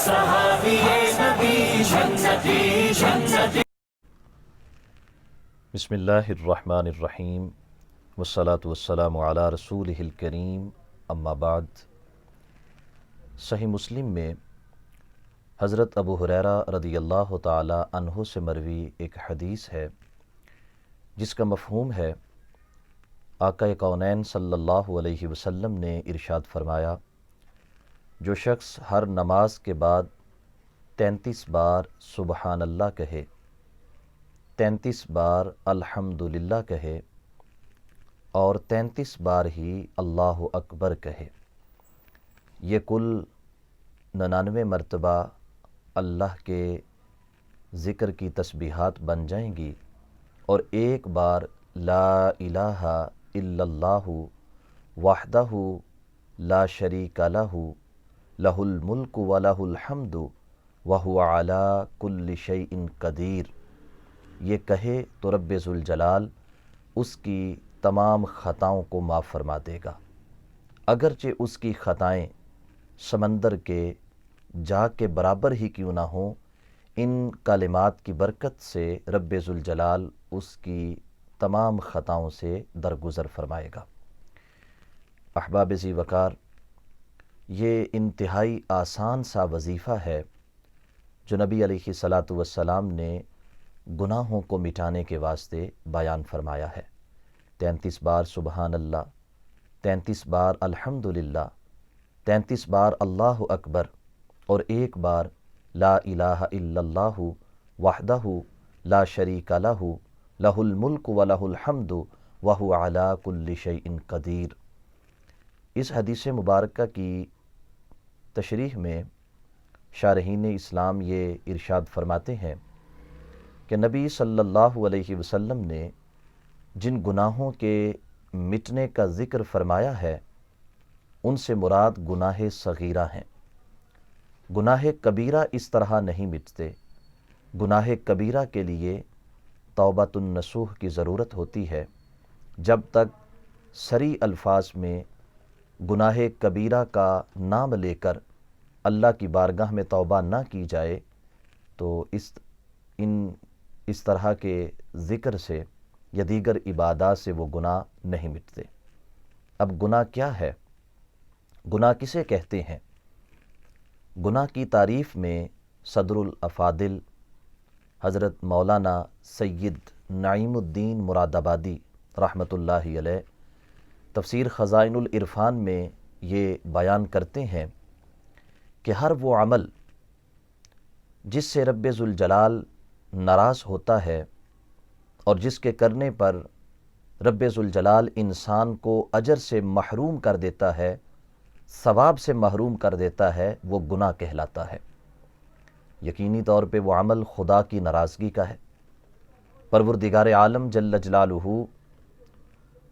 صحابی نبی جنتی جنتی. بسم اللہ الرحمن الرحیم والصلاة والسلام علی رسولہ الکریم اما بعد. صحیح مسلم میں حضرت ابو ہریرہ رضی اللہ تعالی عنہ سے مروی ایک حدیث ہے جس کا مفہوم ہے آقا کونین صلی اللہ علیہ وسلم نے ارشاد فرمایا، جو شخص ہر نماز کے بعد 33 بار سبحان اللہ کہے، 33 بار الحمدللہ کہے اور 33 بار ہی اللہ اکبر کہے، یہ کل 99 مرتبہ اللہ کے ذکر کی تسبیحات بن جائیں گی، اور ایک بار لا الہ الا اللہ وحدہ لا شریک لہ لہ الملک ولہ الحمد وہو علی کل شیء قدیر، یہ کہے تو رب ذوالجلال اس کی تمام خطاؤں کو معاف فرما دے گا، اگرچہ اس کی خطائیں سمندر کے جا کے برابر ہی کیوں نہ ہوں. ان کلمات کی برکت سے رب ذوالجلال اس کی تمام خطاؤں سے درگزر فرمائے گا. احباب ذی وقار، یہ انتہائی آسان سا وظیفہ ہے جو نبی علیہ الصلاۃ والسلام نے گناہوں کو مٹانے کے واسطے بیان فرمایا ہے. 33 بار سبحان اللہ، 33 بار الحمدللہ، 33 بار اللہ اکبر اور ایک بار لا الہ الا اللہ وحدہ لا شریک لہ لہ الملک ولہ الحمد وہو علی کل شیء قدیر. اس حدیث مبارکہ کی تشریح میں شارحین اسلام یہ ارشاد فرماتے ہیں کہ نبی صلی اللہ علیہ وسلم نے جن گناہوں کے مٹنے کا ذکر فرمایا ہے ان سے مراد گناہ صغیرہ ہیں. گناہ کبیرہ اس طرح نہیں مٹتے. گناہ کبیرہ کے لیے توبۃ النصوح کی ضرورت ہوتی ہے. جب تک صریح الفاظ میں گناہ کبیرہ کا نام لے کر اللہ کی بارگاہ میں توبہ نہ کی جائے تو اس طرح کے ذکر سے یا دیگر عبادات سے وہ گناہ نہیں مٹتے. اب گناہ کیا ہے؟ گناہ کسے کہتے ہیں؟ گناہ کی تعریف میں صدر الافاضل حضرت مولانا سید نعیم الدین مراد آبادی رحمۃ اللہ علیہ تفسیر خزائن العرفان میں یہ بیان کرتے ہیں کہ ہر وہ عمل جس سے رب ذوالجلال ناراض ہوتا ہے اور جس کے کرنے پر رب ذوالجلال انسان کو اجر سے محروم کر دیتا ہے، ثواب سے محروم کر دیتا ہے، وہ گناہ کہلاتا ہے. یقینی طور پہ وہ عمل خدا کی ناراضگی کا ہے. پروردگار عالم جل جلالہ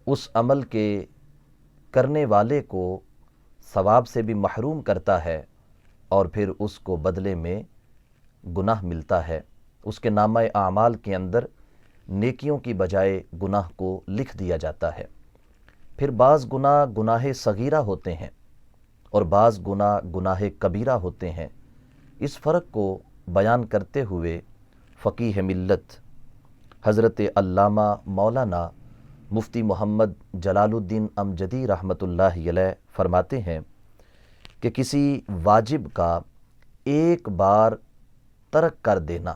اس عمل کے کرنے والے کو ثواب سے بھی محروم کرتا ہے اور پھر اس کو بدلے میں گناہ ملتا ہے. اس کے نامہ اعمال کے اندر نیکیوں کی بجائے گناہ کو لکھ دیا جاتا ہے. پھر بعض گناہ گناہ صغیرہ ہوتے ہیں اور بعض گناہ گناہ کبیرہ ہوتے ہیں. اس فرق کو بیان کرتے ہوئے فقیہ ملت حضرت علامہ مولانا مفتی محمد جلال الدین امجدی رحمۃ اللہ علیہ فرماتے ہیں کہ کسی واجب کا ایک بار ترک کر دینا،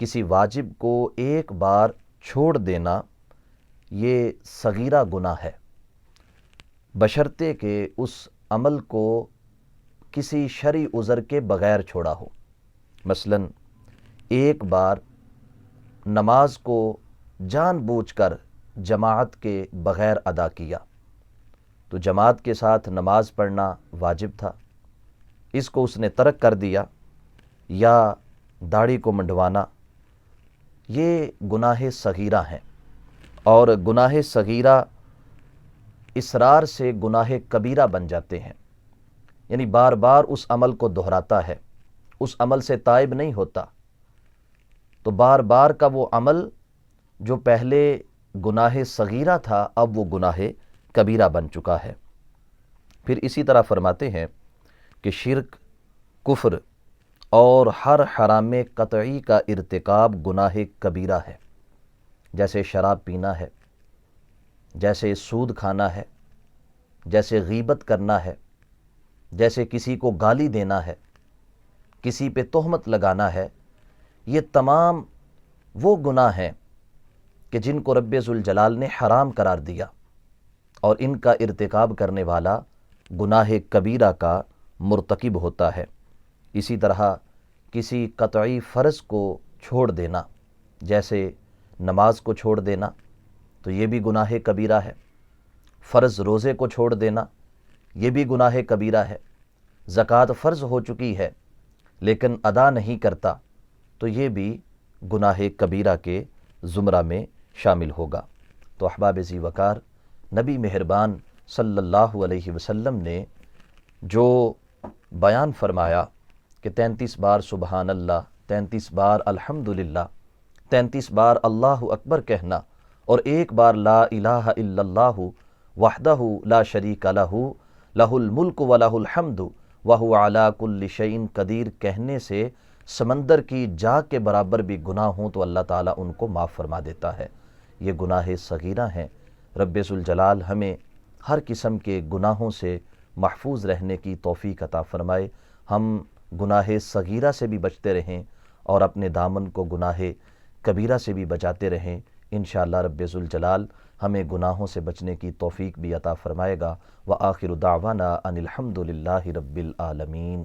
کسی واجب کو ایک بار چھوڑ دینا، یہ صغیرہ گناہ ہے، بشرطے کہ اس عمل کو کسی شرعی عذر کے بغیر چھوڑا ہو. مثلا ایک بار نماز کو جان بوجھ کر جماعت کے بغیر ادا کیا تو جماعت کے ساتھ نماز پڑھنا واجب تھا، اس کو اس نے ترک کر دیا. یا داڑھی کو منڈوانا، یہ گناہ صغیرہ ہیں. اور گناہ صغیرہ اصرار سے گناہ کبیرہ بن جاتے ہیں، یعنی بار بار اس عمل کو دہراتا ہے، اس عمل سے تائب نہیں ہوتا، تو بار بار کا وہ عمل جو پہلے گناہ صغیرہ تھا اب وہ گناہ کبیرہ بن چکا ہے. پھر اسی طرح فرماتے ہیں کہ شرک، کفر اور ہر حرام قطعی کا ارتکاب گناہ کبیرہ ہے، جیسے شراب پینا ہے، جیسے سود کھانا ہے، جیسے غیبت کرنا ہے، جیسے کسی کو گالی دینا ہے، کسی پہ تہمت لگانا ہے۔ یہ تمام وہ گناہ ہیں کہ جن کو رب ذوالجلال نے حرام قرار دیا، اور ان کا ارتکاب کرنے والا گناہ کبیرہ کا مرتکب ہوتا ہے۔ اسی طرح کسی قطعی فرض کو چھوڑ دینا، جیسے نماز کو چھوڑ دینا، تو یہ بھی گناہ کبیرہ ہے۔ فرض روزے کو چھوڑ دینا، یہ بھی گناہ کبیرہ ہے۔ زکوٰۃ فرض ہو چکی ہے لیکن ادا نہیں کرتا، تو یہ بھی گناہ کبیرہ کے زمرہ میں شامل ہوگا۔ تو احباب ذی وقار، نبی مہربان صلی اللہ علیہ وسلم نے جو بیان فرمایا کہ 33 بار سبحان اللہ، 33 بار الحمدللہ، 33 بار اللہ اکبر کہنا، اور ایک بار لا الہ الا اللہ وحدہ لا شریک لہ لہ الملک و لہ الحمد وہو علی کل شیء قدیر کہنے سے سمندر کی جا کے برابر بھی گناہ ہوں تو اللہ تعالیٰ ان کو معاف فرما دیتا ہے۔ یہ گناہ صغیرہ ہیں۔ رب ذوالجلال ہمیں ہر قسم کے گناہوں سے محفوظ رہنے کی توفیق عطا فرمائے، ہم گناہ صغیرہ سے بھی بچتے رہیں اور اپنے دامن کو گناہ کبیرہ سے بھی بچاتے رہیں۔ انشاءاللہ رب ذوالجلال ہمیں گناہوں سے بچنے کی توفیق بھی عطا فرمائے گا۔ وآخر دعوانا ان الحمد للہ رب العالمین۔